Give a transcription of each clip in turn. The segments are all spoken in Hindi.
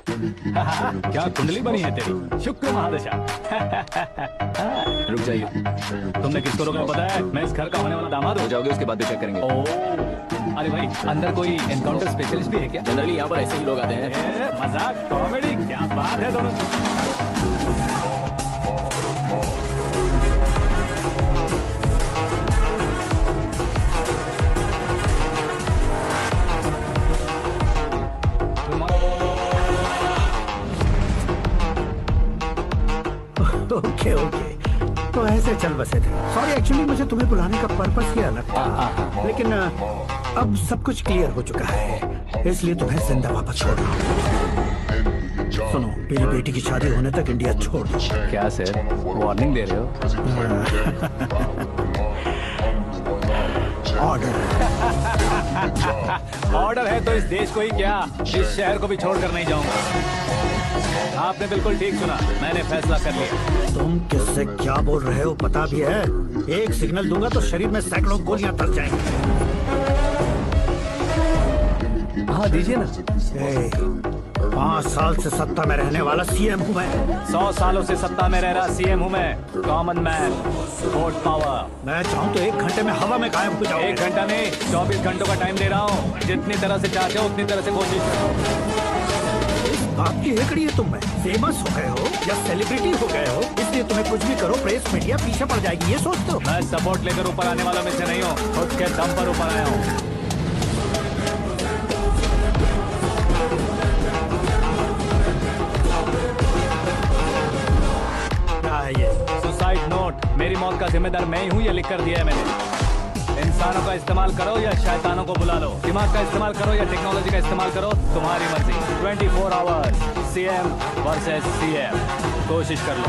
क्या कुंडली बनी है तेरी, शुक्र महादशा। रुक जाइए। तुमने किसको रोका पता है? मैं इस घर का होने वाला दामाद हो हूँ। जाओगे उसके बाद भी चेक करेंगे। अरे भाई, अंदर कोई एनकाउंटर स्पेशलिस्ट भी है क्या? जनरली यहाँ पर ऐसे ही लोग आते हैं। मजाक कॉमेडी, क्या बात है दोनों। ओके ओके, तो ऐसे चल बसे थे। सॉरी, एक्चुअली मुझे तुम्हें बुलाने का पर्पस ही अलग था, लेकिन अब सब कुछ क्लियर हो चुका है, इसलिए तुम्हें जिंदा वापस छोड़ रहा हूँ। सुनो, मेरी बेटी की शादी होने तक इंडिया छोड़ दो। क्या सर, वार्निंग दे रहे हो? ऑर्डर। ऑर्डर है तो इस देश को ही क्या, इस शहर को भी छोड़कर नहीं जाऊंगा। आपने बिल्कुल ठीक सुना, मैंने फैसला कर लिया। तुम किससे क्या बोल रहे हो पता भी है? एक सिग्नल दूंगा तो शरीर में सैकड़ों गोलियां तर जाएंगी। हाँ दीजिए ना। 5 साल से सत्ता में रहने वाला सीएम हूँ मैं। 100 सालों से सत्ता में रह रहा सीएम हूँ मैं। Common man, vote power. मैं चाहूँ तो 1 घंटे में हवा में गायब हो जाऊँ। 1 घंटा नहीं, 24 घंटों का टाइम दे रहा हूँ। जितनी तरह से चाहते हो उतनी तरह से कोशिश करो। आपकी हेकड़ी है, तुम में फेमस हो गए हो या सेलिब्रिटी हो गए हो, इसलिए तुम्हें कुछ भी करो प्रेस मीडिया पीछे पड़ जाएगी, ये सोचते हो? मैं सपोर्ट लेकर ऊपर आने वालों में से नहीं हूँ, खुद के दम पर ऊपर आया हूँ। क्या है ये? Suicide note. मेरी मौत का जिम्मेदार मैं ही हूँ, ये लिख कर दिया है मैंने। इंसानों का इस्तेमाल करो या शैतानों को बुला लो, दिमाग का इस्तेमाल करो या टेक्नोलॉजी का इस्तेमाल करो, तुम्हारी मर्जी। 24 आवर्स सीएम वर्सेस सीएम, कोशिश कर लो।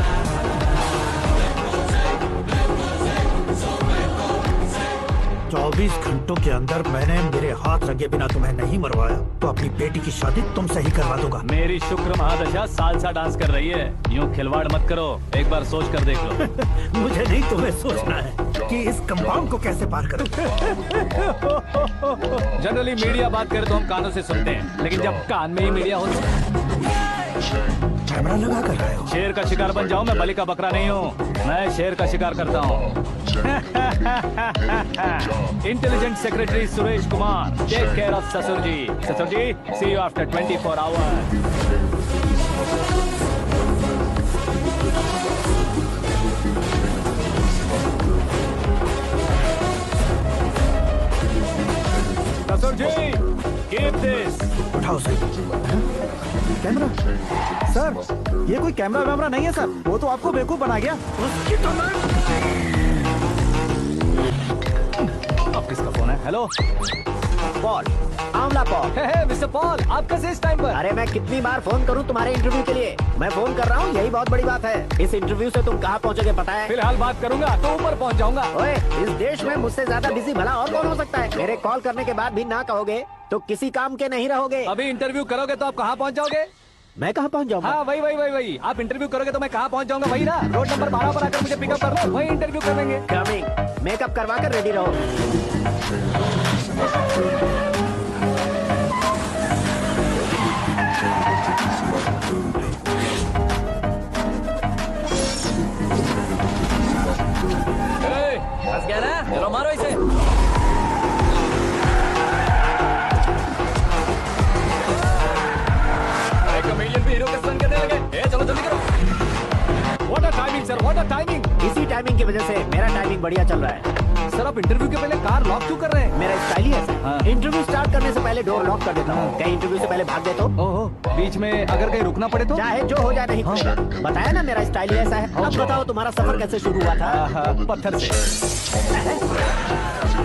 24 घंटों के अंदर मैंने मेरे हाथ रंगे बिना तुम्हें नहीं मरवाया तो अपनी बेटी की शादी तुमसे ही करवा दूंगा। मेरी शुक्र महादशा सालसा डांस कर रही है, यूं खिलवाड़ मत करो, एक बार सोच कर देख लो। मुझे नहीं, तुम्हें सोचना है कि इस कंपाउंड को कैसे पार करूं। जनरली मीडिया बात करे तो हम कानों से सुनते हैं, लेकिन जब कान में ही मीडिया हो कैमरा लगा कर रहे हो। शेर का शिकार बन जाऊं, मैं बलि का बकरा नहीं हूँ, मैं शेर का शिकार करता हूँ। Intelligent secretary Suresh Kumar, take care of ससुर जी। ससुर जी, सी यू आफ्टर 24 आवर्स। ससुर जी, कीप दिस। उठाओ सर। कैमरा? सर, ये कोई कैमरा वैमरा नहीं है सर, वो तो आपको बेवकूफ बना गया। उसकी तो मैं... अब किसका फोन है? Hello Paul, Amla Paul. Mister Paul, आप कैसे इस टाइम पर? अरे मैं कितनी बार फोन करूं तुम्हारे इंटरव्यू के लिए? मैं फोन कर रहा हूं, यही बहुत बड़ी बात है। इस इंटरव्यू से तुम कहां पहुंचोगे पता है? फिलहाल बात करूंगा तो ऊपर पहुंच जाऊंगा। ओए, इस देश में मुझसे ज्यादा बिजी भला और कौन हो सकता है? मेरे कॉल करने के बाद भी ना कहोगे तो किसी काम के नहीं रहोगे। अभी इंटरव्यू करोगे तो आप कहाँ पहुँच जाओगे? मैं कहां पहुंच जाऊंगा? हाँ वही। आप इंटरव्यू करोगे तो मैं कहाँ पहुँच जाऊंगा? वही ना, रोड नंबर 12 पर आकर मुझे पिकअप कर लो, वही इंटरव्यू कर लेंगे। कमिंग। मेकअप करवा कर रेडी रहो। फंस गया ना, चलो मारो इसे। कमेडियन भी हीरो के स्टंट करने लगे। चलो जल्दी करो। What a timing sir, what a timing. इसी टाइमिंग की वजह से मेरा टाइमिंग बढ़िया चल रहा है। सर आप इंटरव्यू के पहले कार लॉक क्यों कर रहे हैं? मेरा स्टाइल ही ऐसा है। हाँ। इंटरव्यू स्टार्ट करने से पहले डोर लॉक कर देता हूँ। कहीं इंटरव्यू से पहले भाग गए तो? ओहो, बीच में अगर कहीं रुकना पड़े तो? चाहे जो हो जाए नहीं खुलेगा। बताया ना मेरा स्टाइल ही ऐसा है। अब बताओ तुम्हारा सफर कैसे शुरू हुआ था? पत्थर से।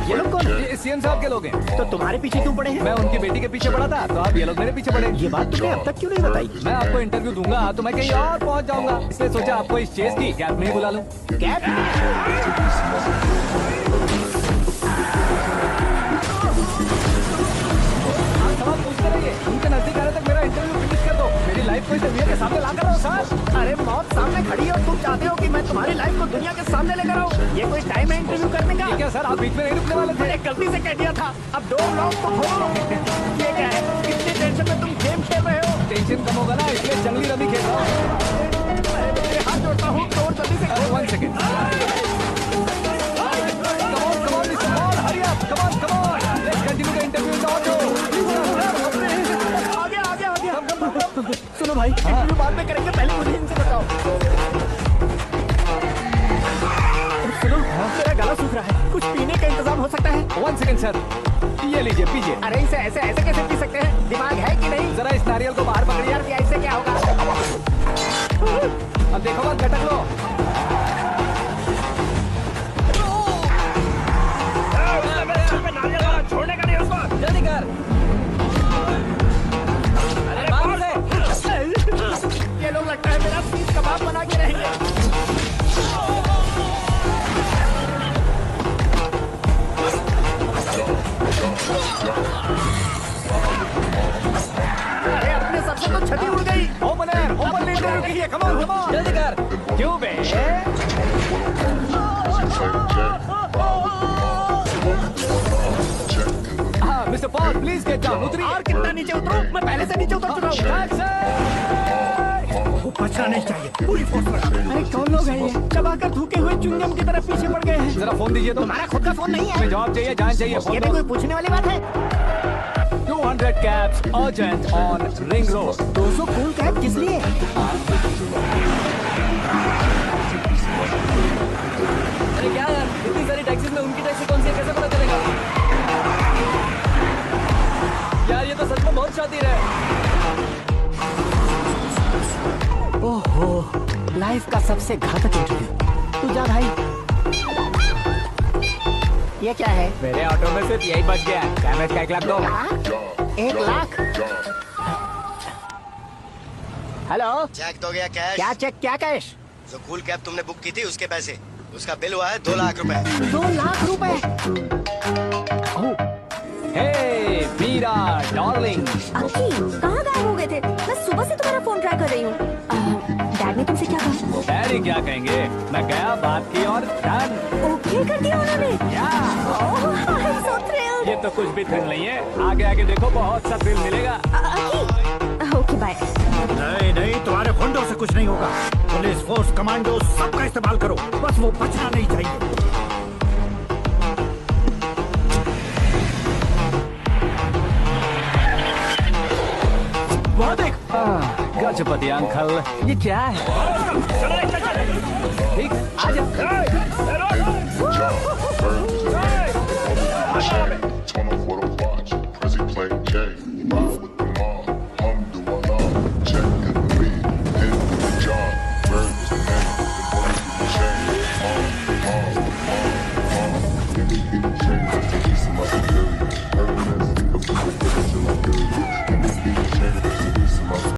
ये लोग कौन है? ये सीएम साहब के लोग हैं। तो तुम्हारे पीछे क्यों पड़े हैं? मैं उनकी बेटी के पीछे पड़ा था, तो आप ये लोग मेरे पीछे पड़े। ये बात तुमने अब तक क्यों नहीं बताई? मैं आपको इंटरव्यू दूंगा तो मैं कहीं और पहुंच जाऊंगा, इसलिए सोचा आपको इस चेस की कैब में ही बुला लूं। कैब? सवाल पूछते रहिए, उनके नजदीक आने तक मेरा इंटरव्यू फिनिश कर दो। मेरी लाइफ को इस दुनिया के सामने ला कर रहो सर। अरे मौत सामने खड़ी है और तुम चाहते हो कि मैं तुम्हारी लाइफ को दुनिया के सामने लेकर आऊं? ये कोई टाइम है इंटरव्यू करने का? ठीक है सर, आप बीच में नहीं रुकने वाले थे। मैंने गलती से कह दिया था। अब डोर लॉक तो खोलो। ये क्या है? कितनी टेंशन में तुम गेम खेल रहे हो? टेंशन कम होगा ना, इसलिए जंगली रमी खेल रहा हूँ। हाथ जोड़ता हूँ, तो जल्दी से करो। 1 second. Come on, Mr. Paul, hurry up. Come on. Let's continue the interview in the auto. आ गया। सुनो भाई, इंटरव्यू बाद में करेंगे, पहले मुझे इनसे बताओ। सुनो, मेरा गला सूख रहा है, कुछ पीने का इंतजाम हो सकता है? 1 सेकेंड सर, ये लीजिए पीजिए। अरे इसे ऐसे कैसे पी सकते हैं? दिमाग है कि नहीं? जरा इस नारियल को बाहर पकड़िए। यार ऐसे क्या होगा? अब देखो मत, गटक लो। छोड़ने का नहीं उसको। जल्दी कर। अरे बाहर से। ये लोग लगता है मेरा सीख कबाब बना के रहेंगे। अरे अपने सबसे तो छठी उड़ गई। ओपन लेट रुकी है। कम ऑन जल्दी कर। क्यों बे? हाँ mister Paul, please get down. उतरिए। और कितना नीचे उतरूं? मैं पहले से नीचे उतर चुका हूँ। वो बचना नहीं चाहिए, पूरी फोर्स लगा। अरे कौन लोग हैं ये? चबाकर थूके हुए चुंगम की तरफ पीछे पड़ गए हैं। जरा फोन दीजिए तो। तुम्हारा खुद का फोन नहीं है? हमें जवाब चाहिए, जान चाहिए। ये भी कोई पूछने वाली बात है? 200 cabs urgent on Ring Road. 200 cool cab किस लिए? अरे क्या यार, इतनी सारी टैक्सीज में उनकी टैक्सी कौन सी है, कैसे पता चलेगा? यार ये तो सच में बहुत शातिर है। ओहो, लाइफ का सबसे घातक इंटरव्यू। तू जा भाई। ये क्या है? मेरे ऑटो में सिर्फ यही बच गया। कैमरे का 1 लाख दो। 1 लाख? हेलो, चेक तो गया कैश। क्या चेक, क्या कैश? जो कूल कैब तुमने बुक की थी उसके पैसे, उसका बिल हुआ है 2 लाख रुपए। 2 लाख रुपए? हे मीरा डार्लिंग। अंकी, कहाँ गायब हो गए थे? मैं सुबह से तुम्हारा फोन ट्राई कर रही हूँ। डैड ने तुमसे क्या कहा? डैडी क्या कहेंगे, मैं गया, बात की और डन। ओके कर दिया उन्होंने? या ओह, आई एम सो थ्रिल्ड। ये तो कुछ भी थ्रिल नहीं है, आगे आगे देखो बहुत सा थ्रिल मिलेगा। अंकी, ओके बाय। नहीं, तुम्हारे गुंडों से कुछ नहीं होगा। पुलिस फोर्स, कमांडो, सबका इस्तेमाल करो, बस वो बचना नहीं चाहिए। वहाँ देख। गजपति अंकल, ये क्या है? ठीक, आजा। 24 watch. Prezi